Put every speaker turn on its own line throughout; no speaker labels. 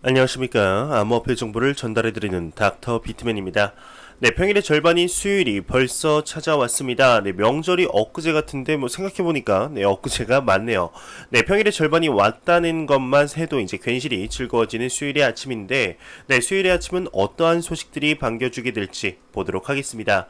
안녕하십니까. 암호화폐 정보를 전달해드리는 닥터 비트맨입니다. 네, 평일의 절반인 수요일이 벌써 찾아왔습니다. 네, 명절이 엊그제 같은데 생각해보니까 엊그제가 맞네요. 네, 평일의 절반이 왔다는 것만 해도 이제 괜시리 즐거워지는 수요일의 아침인데, 네, 수요일의 아침은 어떠한 소식들이 반겨주게 될지 보도록 하겠습니다.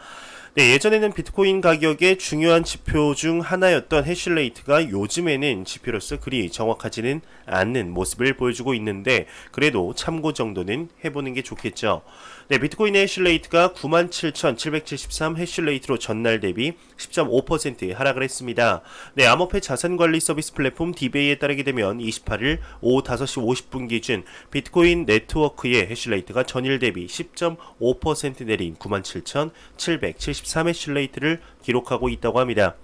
네, 예전에는 비트코인 가격의 중요한 지표 중 하나였던 해시레이트가 요즘에는 지표로서 그리 정확하지는 않는 모습을 보여주고 있는데, 그래도 참고 정도는 해보는 게 좋겠죠. 네, 비트코인의 해시레이트가 97,773 해시레이트로 전날 대비 10.5% 하락을 했습니다. 네, 암호화폐 자산관리 서비스 플랫폼 디베이에 따르게 되면 28일 오후 5시 50분 기준 비트코인 네트워크의 해시레이트가 전일 대비 10.5% 내린 97,773 해시레이트를 기록하고 있다고 합니다.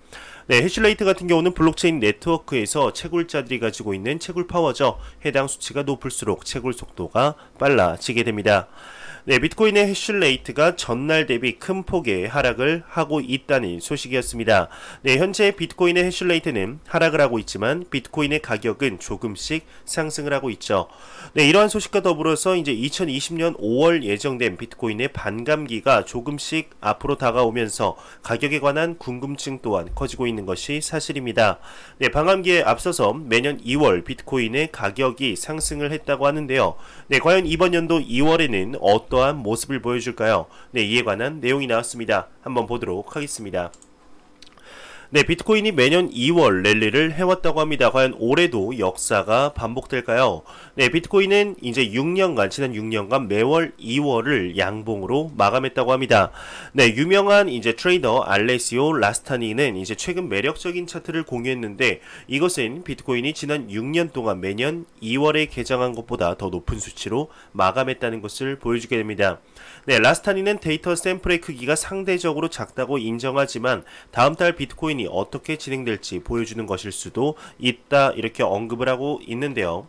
네, 해시레이트 같은 경우는 블록체인 네트워크에서 채굴자들이 가지고 있는 채굴 파워죠. 해당 수치가 높을수록 채굴 속도가 빨라지게 됩니다. 네, 비트코인의 해시레이트가 전날 대비 큰 폭의 하락을 하고 있다는 소식이었습니다. 네, 현재 비트코인의 해시레이트는 하락을 하고 있지만 비트코인의 가격은 조금씩 상승을 하고 있죠. 네, 이러한 소식과 더불어서 이제 2020년 5월 예정된 비트코인의 반감기가 조금씩 앞으로 다가오면서 가격에 관한 궁금증 또한 커지고 있는 것이 사실입니다. 네, 반감기에 앞서서 매년 2월 비트코인의 가격이 상승을 했다고 하는데요. 네, 과연 이번 연도 2월에는 어떠한 모습을 보여줄까요? 네, 이에 관한 내용이 나왔습니다. 한번 보도록 하겠습니다. 네, 비트코인이 매년 2월 랠리를 해왔다고 합니다. 과연 올해도 역사가 반복될까요? 네, 비트코인은 이제 지난 6년간 매월 2월을 양봉으로 마감했다고 합니다. 네, 유명한 이제 트레이더 알레시오 라스타니는 이제 최근 매력적인 차트를 공유했는데, 이것은 비트코인이 지난 6년 동안 매년 2월에 개장한 것보다 더 높은 수치로 마감했다는 것을 보여주게 됩니다. 네, 라스타니는 데이터 샘플의 크기가 상대적으로 작다고 인정하지만 다음 달 비트코인이 어떻게 진행될지 보여주는 것일 수도 있다, 이렇게 언급을 하고 있는데요.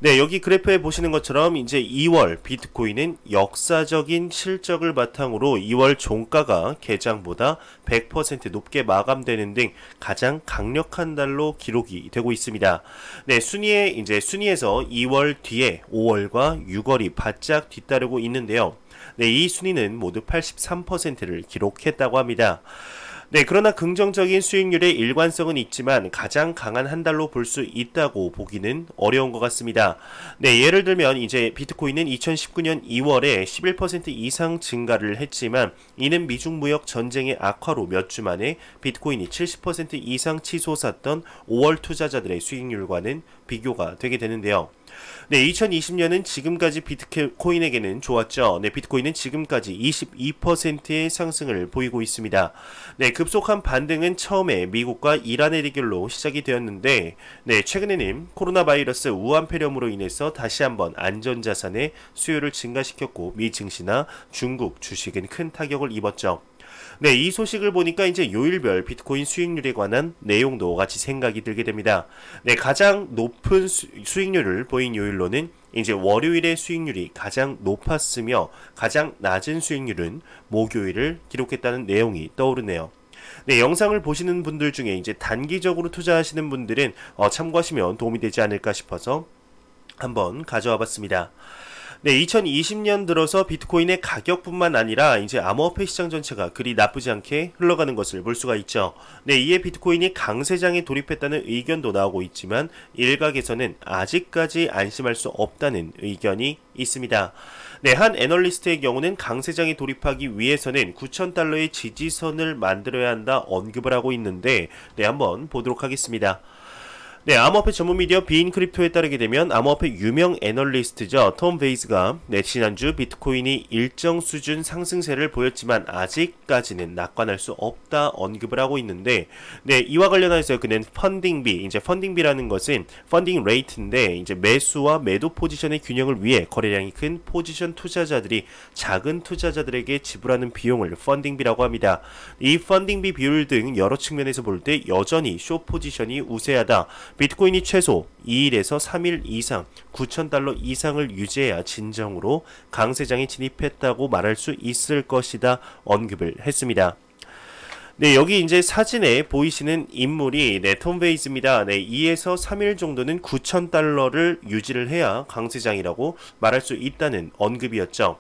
네, 여기 그래프에 보시는 것처럼 이제 2월 비트코인은 역사적인 실적을 바탕으로 2월 종가가 개장보다 100% 높게 마감되는 등 가장 강력한 달로 기록이 되고 있습니다. 네, 순위에서 2월 뒤에 5월과 6월이 바짝 뒤따르고 있는데요. 네, 이 순위는 모두 83%를 기록했다고 합니다. 네, 그러나 긍정적인 수익률의 일관성은 있지만 가장 강한 한 달로 볼 수 있다고 보기는 어려운 것 같습니다. 네, 예를 들면 이제 비트코인은 2019년 2월에 11% 이상 증가를 했지만 이는 미중 무역 전쟁의 악화로 몇 주 만에 비트코인이 70% 이상 치솟았던 5월 투자자들의 수익률과는 비교가 되게 되는데요. 네, 2020년은 지금까지 비트코인에게는 좋았죠. 네, 비트코인은 지금까지 22%의 상승을 보이고 있습니다. 네, 급속한 반등은 처음에 미국과 이란의 대결로 시작이 되었는데, 네, 최근에는 코로나 바이러스 우한 폐렴으로 인해서 다시 한번 안전자산의 수요를 증가시켰고, 미 증시나 중국 주식은 큰 타격을 입었죠. 네, 이 소식을 보니까 이제 요일별 비트코인 수익률에 관한 내용도 같이 생각이 들게 됩니다. 네, 가장 높은 수익률을 보인 요일로는 이제 월요일의 수익률이 가장 높았으며 가장 낮은 수익률은 목요일을 기록했다는 내용이 떠오르네요. 네, 영상을 보시는 분들 중에 이제 단기적으로 투자하시는 분들은 참고하시면 도움이 되지 않을까 싶어서 한번 가져와 봤습니다. 네, 2020년 들어서 비트코인의 가격뿐만 아니라 이제 암호화폐 시장 전체가 그리 나쁘지 않게 흘러가는 것을 볼 수가 있죠. 네, 이에 비트코인이 강세장에 돌입했다는 의견도 나오고 있지만 일각에서는 아직까지 안심할 수 없다는 의견이 있습니다. 네, 한 애널리스트의 경우는 강세장에 돌입하기 위해서는 9,000달러의 지지선을 만들어야 한다 언급을 하고 있는데, 네, 한번 보도록 하겠습니다. 네, 암호화폐 전문 미디어 비인크립토에 따르게 되면 암호화폐 유명 애널리스트죠. 톰 베이즈가 지난주 비트코인이 일정 수준 상승세를 보였지만 아직까지는 낙관할 수 없다 언급을 하고 있는데, 네, 이와 관련해서 그는 펀딩비라는 것은 펀딩 레이트인데 이제 매수와 매도 포지션의 균형을 위해 거래량이 큰 포지션 투자자들이 작은 투자자들에게 지불하는 비용을 펀딩비라고 합니다. 이 펀딩비 비율 등 여러 측면에서 볼 때 여전히 숏 포지션이 우세하다. 비트코인이 최소 2일에서 3일 이상 9,000달러 이상을 유지해야 진정으로 강세장에 진입했다고 말할 수 있을 것이다 언급을 했습니다. 네, 여기 이제 사진에 보이시는 인물이 톰 베이즈입니다. 2에서 3일 정도는 9,000달러를 유지를 해야 강세장이라고 말할 수 있다는 언급이었죠.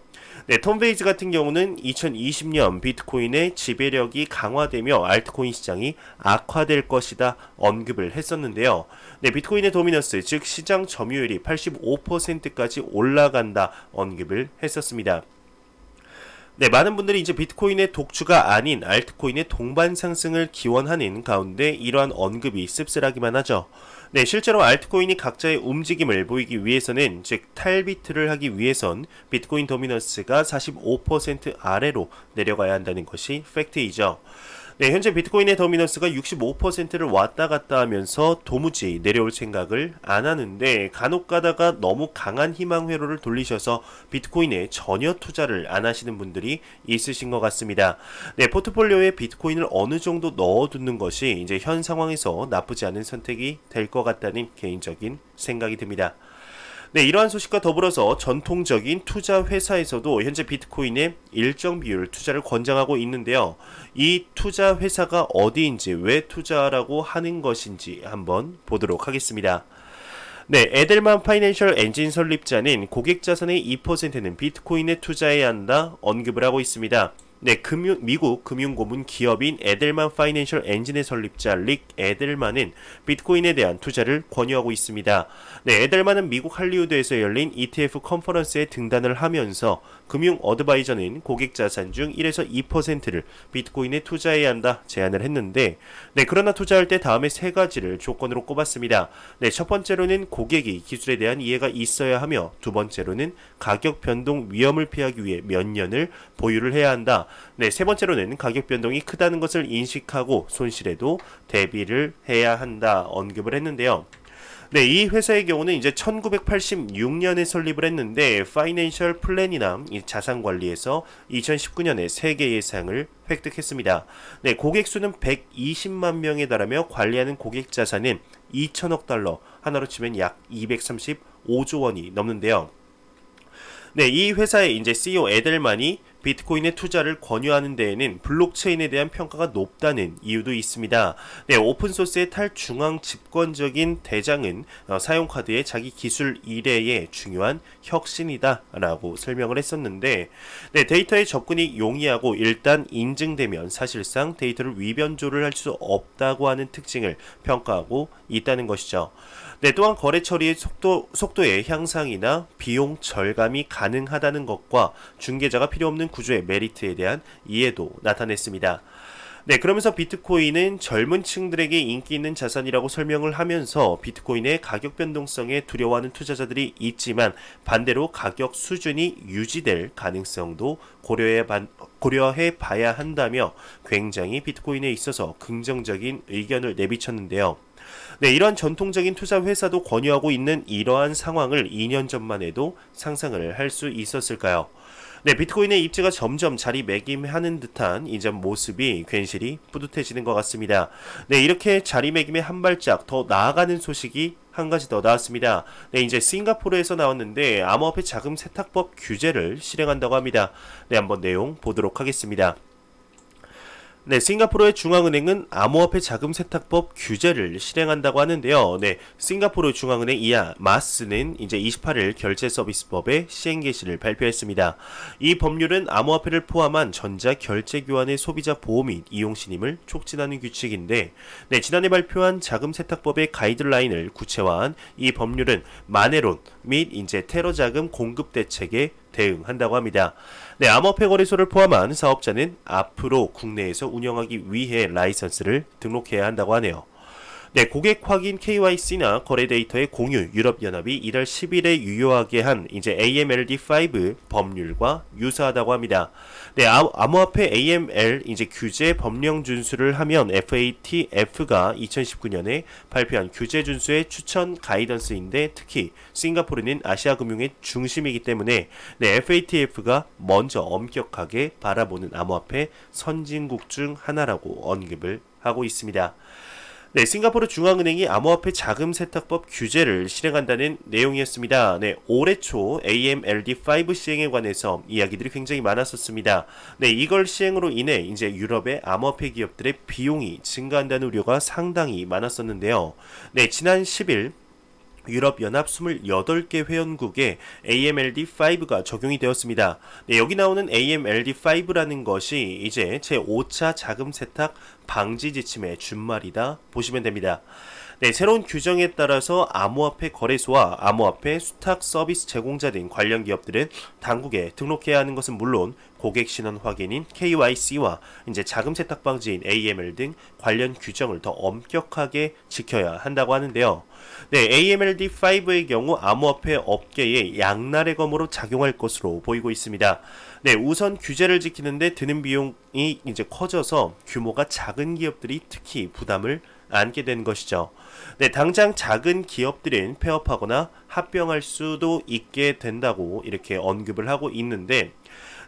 톰 베이즈 같은 경우는 2020년 비트코인의 지배력이 강화되며 알트코인 시장이 악화될 것이다 언급을 했었는데요. 비트코인의 도미넌스, 즉 시장 점유율이 85%까지 올라간다 언급을 했었습니다. 많은 분들이 이제 비트코인의 독주가 아닌 알트코인의 동반 상승을 기원하는 가운데 이러한 언급이 씁쓸하기만 하죠. 실제로 알트코인이 각자의 움직임을 보이기 위해서는, 즉 탈비트를 하기 위해선 비트코인 도미넌스가 45% 아래로 내려가야 한다는 것이 팩트이죠. 현재 비트코인의 도미넌스가 65%를 왔다 갔다 하면서 도무지 내려올 생각을 안 하는데, 간혹 가다가 너무 강한 희망 회로를 돌리셔서 비트코인에 전혀 투자를 안 하시는 분들이 있으신 것 같습니다. 포트폴리오에 비트코인을 어느 정도 넣어두는 것이 이제 현 상황에서 나쁘지 않은 선택이 될 것 같다는 개인적인 생각이 듭니다. 이러한 소식과 더불어서 전통적인 투자 회사에서도 현재 비트코인에 일정 비율 투자를 권장하고 있는데요. 이 투자 회사가 어디인지, 왜 투자라고 하는 것인지 한번 보도록 하겠습니다. 에델만 파이낸셜 엔진 설립자는 고객 자산의 2%는 비트코인에 투자해야 한다 언급을 하고 있습니다. 미국 금융고문 기업인 에델만 파이낸셜 엔진의 설립자 릭 에델만은 비트코인에 대한 투자를 권유하고 있습니다. 에델만은 미국 할리우드에서 열린 ETF 컨퍼런스에 등단을 하면서 금융 어드바이저는 고객 자산 중 1에서 2%를 비트코인에 투자해야 한다 제안을 했는데, 그러나 투자할 때 다음에 세 가지를 조건으로 꼽았습니다. 첫 번째로는 고객이 기술에 대한 이해가 있어야 하며, 두 번째로는 가격 변동 위험을 피하기 위해 몇 년을 보유를 해야 한다. 세 번째로는 가격 변동이 크다는 것을 인식하고 손실에도 대비를 해야 한다 언급을 했는데요. 이 회사의 경우는 이제 1986년에 설립을 했는데 파이낸셜 플랜이나 자산 관리에서 2019년에 세계의 상을 획득했습니다. 고객 수는 120만 명에 달하며 관리하는 고객 자산은 2천억 달러, 하나로 치면 약 235조 원이 넘는데요. 이 회사의 이제 CEO 에델만이 비트코인의 투자를 권유하는 데에는 블록체인에 대한 평가가 높다는 이유도 있습니다. 오픈소스의 탈중앙 집권적인 대장은 사용카드의 자기 기술 이래의 중요한 혁신이다 라고 설명을 했었는데, 데이터의 접근이 용이하고 일단 인증되면 사실상 데이터를 위변조를 할 수 없다고 하는 특징을 평가하고 있다는 것이죠. 또한 거래 처리의 속도의 향상이나 비용 절감이 가능하다는 것과 중개자가 필요 없는 구조의 메리트에 대한 이해도 나타냈습니다. 그러면서 비트코인은 젊은 층들에게 인기 있는 자산이라고 설명을 하면서 비트코인의 가격 변동성에 두려워하는 투자자들이 있지만 반대로 가격 수준이 유지될 가능성도 고려해 봐야 한다며 굉장히 비트코인에 있어서 긍정적인 의견을 내비쳤는데요. 이러한 전통적인 투자 회사도 권유하고 있는 이러한 상황을 2년 전만 해도 상상을 할 수 있었을까요? 비트코인의 입지가 점점 자리매김하는 듯한 이전 모습이 괜시리 뿌듯해지는 것 같습니다. 이렇게 자리매김에 한 발짝 더 나아가는 소식이 한 가지 더 나왔습니다. 이제 싱가포르에서 나왔는데 암호화폐 자금 세탁법 규제를 실행한다고 합니다. 한번 내용 보도록 하겠습니다. 싱가포르의 중앙은행은 암호화폐 자금 세탁법 규제를 실행한다고 하는데요. 싱가포르 중앙은행 이하 마스는 이제 28일 결제 서비스법의 시행 개시를 발표했습니다. 이 법률은 암호화폐를 포함한 전자 결제 교환의 소비자 보호 및 이용 신임을 촉진하는 규칙인데, 지난해 발표한 자금 세탁법의 가이드라인을 구체화한 이 법률은 마네론 및 이제 테러 자금 공급 대책에 대응한다고 합니다. 암호화폐 거래소를 포함한 사업자는 앞으로 국내에서 운영하기 위해 라이선스를 등록해야 한다고 하네요. 고객 확인 KYC나 거래 데이터의 공유 유럽연합이 이달 10일에 유효하게 한 이제 AMLD5 법률과 유사하다고 합니다. 암호화폐 AML 이제 규제 법령 준수를 하면 FATF가 2019년에 발표한 규제 준수의 추천 가이던스인데, 특히 싱가포르는 아시아 금융의 중심이기 때문에 FATF가 먼저 엄격하게 바라보는 암호화폐 선진국 중 하나라고 언급을 하고 있습니다. 네, 싱가포르 중앙은행이 암호화폐 자금 세탁법 규제를 실행한다는 내용이었습니다. 네, 올해 초 AMLD5 시행에 관해서 이야기들이 굉장히 많았었습니다. 네, 이걸 시행으로 인해 이제 유럽의 암호화폐 기업들의 비용이 증가한다는 우려가 상당히 많았었는데요. 네, 지난 10일 유럽연합 28개 회원국에 AMLD5가 적용이 되었습니다. 네, 여기 나오는 AMLD5라는 것이 이제 제5차 자금 세탁 방지 지침의 준말이다 보시면 됩니다. 네, 새로운 규정에 따라서 암호화폐 거래소와 암호화폐 수탁 서비스 제공자 등 관련 기업들은 당국에 등록해야 하는 것은 물론 고객 신원 확인인 KYC와 이제 자금 세탁 방지인 AML 등 관련 규정을 더 엄격하게 지켜야 한다고 하는데요. 네, AMLD5의 경우 암호화폐 업계의 양날의 검으로 작용할 것으로 보이고 있습니다. 네, 우선 규제를 지키는데 드는 비용이 이제 커져서 규모가 작은 기업들이 특히 부담을 안게 된 것이죠. 네, 당장 작은 기업들은 폐업하거나 합병할 수도 있게 된다고 이렇게 언급을 하고 있는데,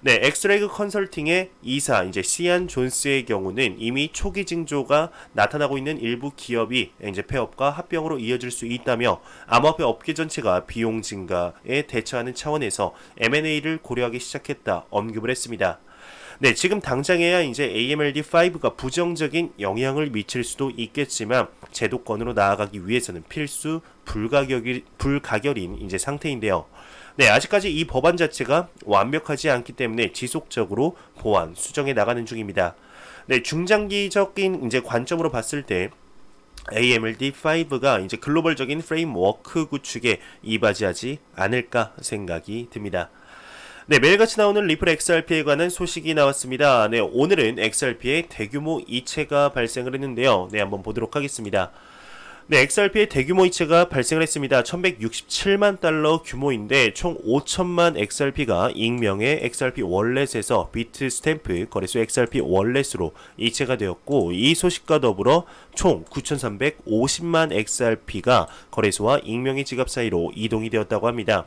네, 엑스레그 컨설팅의 이사 이제 시안 존스의 경우는 이미 초기 징조가 나타나고 있는 일부 기업이 이제 폐업과 합병으로 이어질 수 있다며 암호화폐 업계 전체가 비용 증가에 대처하는 차원에서 M&A를 고려하기 시작했다 언급을 했습니다. 네, 지금 당장에야 이제 AMLD5가 부정적인 영향을 미칠 수도 있겠지만 제도권으로 나아가기 위해서는 필수 불가결인 이제 상태인데요. 네, 아직까지 이 법안 자체가 완벽하지 않기 때문에 지속적으로 보완, 수정해 나가는 중입니다. 네, 중장기적인 이제 관점으로 봤을 때 AMLD5가 이제 글로벌적인 프레임워크 구축에 이바지하지 않을까 생각이 듭니다. 네, 매일같이 나오는 리플 XRP에 관한 소식이 나왔습니다. 네, 오늘은 XRP의 대규모 이체가 발생을 했는데요. 네, 한번 보도록 하겠습니다. 네, XRP의 대규모 이체가 발생을 했습니다. 1167만 달러 규모인데 총 5천만 XRP가 익명의 XRP 월렛에서 비트 스탬프 거래소 XRP 월렛으로 이체가 되었고, 이 소식과 더불어 총 9,350만 XRP가 거래소와 익명의 지갑 사이로 이동이 되었다고 합니다.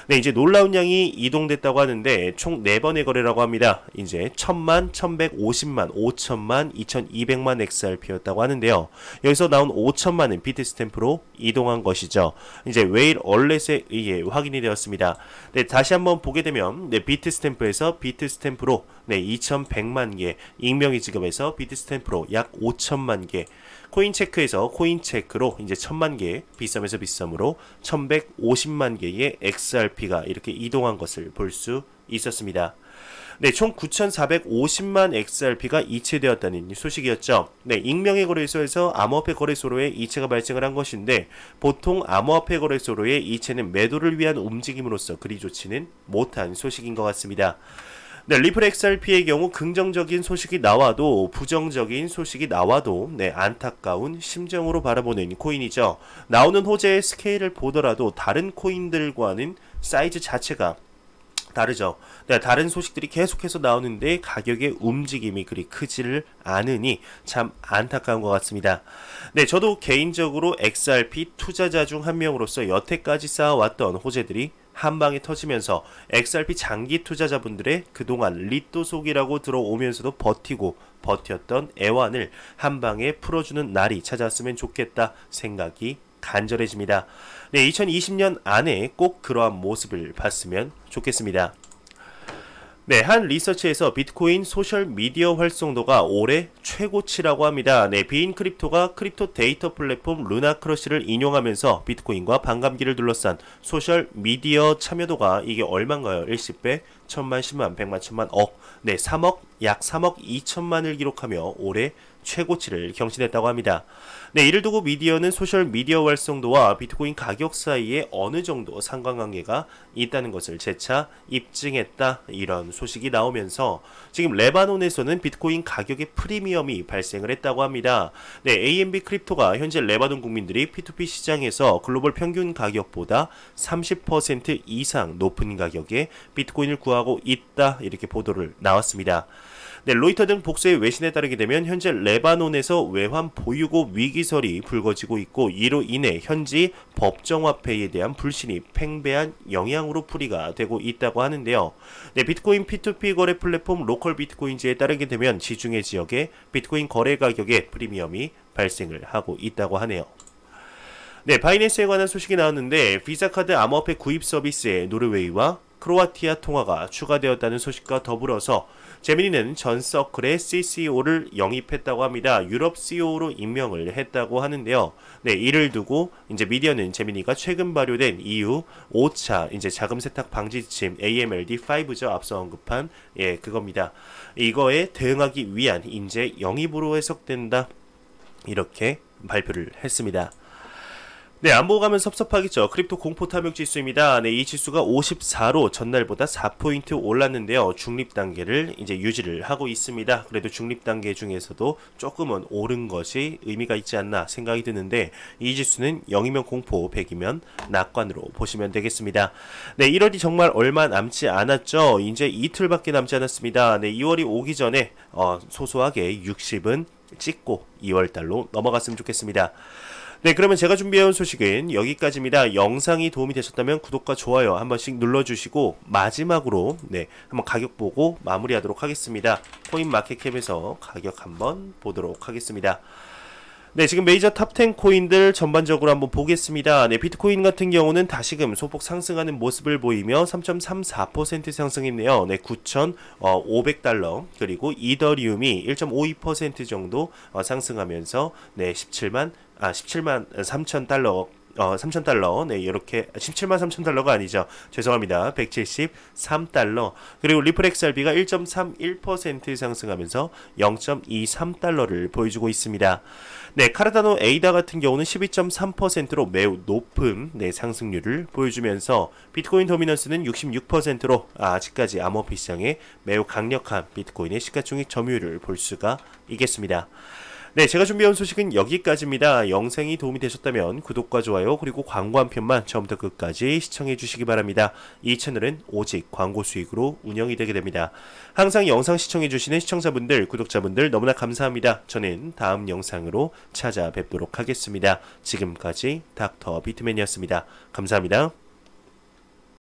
네, 이제 놀라운 양이 이동됐다고 하는데 총 4번의 거래라고 합니다. 이제 1000만, 1150만, 5000만, 2200만 XRP였다고 하는데요. 여기서 나온 5000만은 비트 스탬프로 이동한 것이죠. 이제 웨일 얼렛에 의해 확인이 되었습니다. 네, 다시 한번 보게 되면 네, 비트 스탬프에서 비트 스탬프로 네, 2100만 개, 익명의 지갑에서 비트 스탬프로 약 5000만 개, 코인체크에서 코인체크로 이제 1000만 개, 비썸에서 비썸으로 1150만 개의 XRP가 이렇게 이동한 것을 볼 수 있었습니다. 네, 총 9,450만 XRP가 이체되었다는 소식이었죠. 네, 익명의 거래소에서 암호화폐 거래소로의 이체가 발생을 한 것인데, 보통 암호화폐 거래소로의 이체는 매도를 위한 움직임으로서 그리 좋지는 못한 소식인 것 같습니다. 네, 리플 XRP의 경우 긍정적인 소식이 나와도 부정적인 소식이 나와도 네, 안타까운 심정으로 바라보는 코인이죠. 나오는 호재의 스케일을 보더라도 다른 코인들과는 사이즈 자체가 다르죠. 네, 다른 소식들이 계속해서 나오는데 가격의 움직임이 그리 크지를 않으니 참 안타까운 것 같습니다. 네, 저도 개인적으로 XRP 투자자 중 한 명으로서 여태까지 쌓아왔던 호재들이 한방에 터지면서 XRP 장기 투자자분들의 그동안 리또 속이라고 들어오면서도 버텼던 애환을 한방에 풀어주는 날이 찾아왔으면 좋겠다 생각이 간절해집니다. 네, 2020년 안에 꼭 그러한 모습을 봤으면 좋겠습니다. 네, 한 리서치에서 비트코인 소셜미디어 활성도가 올해 최고치라고 합니다. 네, 비인 크립토가 크립토 데이터 플랫폼 루나크러쉬를 인용하면서 비트코인과 반감기를 둘러싼 소셜미디어 참여도가 이게 얼마인가요? 일시백, 천만, 십만, 백만, 천만, 억. 네, 3억, 약 3억 2천만을 기록하며 올해 최고치를 경신했다고 합니다. 네, 이를 두고 미디어는 소셜미디어 활성도와 비트코인 가격 사이에 어느 정도 상관관계가 있다는 것을 재차 입증했다, 이런 소식이 나오면서 지금 레바논에서는 비트코인 가격의 프리미엄이 발생을 했다고 합니다. 네, AMB 크립토가 현재 레바논 국민들이 P2P 시장에서 글로벌 평균 가격보다 30% 이상 높은 가격에 비트코인을 구하고 있다, 이렇게 보도를 나왔습니다. 네, 로이터 등 복수의 외신에 따르게 되면 현재 레바논에서 외환 보유고 위기설이 불거지고 있고, 이로 인해 현지 법정화폐에 대한 불신이 팽배한 영향으로 풀이가 되고 있다고 하는데요. 네, 비트코인 P2P 거래 플랫폼 로컬 비트코인지에 따르게 되면 지중해 지역의 비트코인 거래 가격의 프리미엄이 발생을 하고 있다고 하네요. 네, 바이낸스에 관한 소식이 나왔는데 비자카드 암호화폐 구입 서비스에 노르웨이와 크로아티아 통화가 추가되었다는 소식과 더불어서 제미니는 전 서클의 CCO를 영입했다고 합니다. 유럽 CEO로 임명을 했다고 하는데요. 네, 이를 두고 이제 미디어는 제미니가 최근 발효된 EU 5차 이제 자금 세탁 방지 지침 AMLD5죠. 앞서 언급한 그겁니다. 이거에 대응하기 위한 인재 영입으로 해석된다. 이렇게 발표를 했습니다. 네, 안 보고 가면 섭섭하겠죠. 크립토 공포 탐욕 지수입니다. 네, 이 지수가 54로 전날보다 4포인트 올랐는데요. 중립 단계를 이제 유지를 하고 있습니다. 그래도 중립 단계 중에서도 조금은 오른 것이 의미가 있지 않나 생각이 드는데 이 지수는 0이면 공포, 100이면 낙관으로 보시면 되겠습니다. 네, 1월이 정말 얼마 남지 않았죠. 이제 이틀밖에 남지 않았습니다. 네, 2월이 오기 전에 소소하게 60은 찍고 2월달로 넘어갔으면 좋겠습니다. 네, 그러면 제가 준비해온 소식은 여기까지입니다. 영상이 도움이 되셨다면 구독과 좋아요 한 번씩 눌러주시고 마지막으로 한번 가격 보고 마무리하도록 하겠습니다. 코인마켓캡에서 가격 한번 보도록 하겠습니다. 네, 지금 메이저 탑10 코인들 전반적으로 한번 보겠습니다. 네, 비트코인 같은 경우는 다시금 소폭 상승하는 모습을 보이며 3.34% 상승했네요. 네, 9,500달러. 그리고 이더리움이 1.52% 정도 상승하면서 17만 3,000달러 3,000달러. 네, 이렇게 17만 3,000달러가 아니죠. 죄송합니다. 173달러. 그리고 리플 XRP가 1.31% 상승하면서 0.23달러를 보여주고 있습니다. 네, 카르다노 에이다 같은 경우는 12.3%로 매우 높은 상승률을 보여주면서 비트코인 도미넌스는 66%로 아직까지 암호화폐 시장에 매우 강력한 비트코인의 시가총액 점유율을 볼 수가 있겠습니다. 네, 제가 준비해온 소식은 여기까지입니다. 영상이 도움이 되셨다면 구독과 좋아요 그리고 광고 한 편만 처음부터 끝까지 시청해 주시기 바랍니다. 이 채널은 오직 광고 수익으로 운영이 되게 됩니다. 항상 영상 시청해 주시는 시청자분들, 구독자분들 너무나 감사합니다. 저는 다음 영상으로 찾아뵙도록 하겠습니다. 지금까지 닥터 비트맨이었습니다. 감사합니다.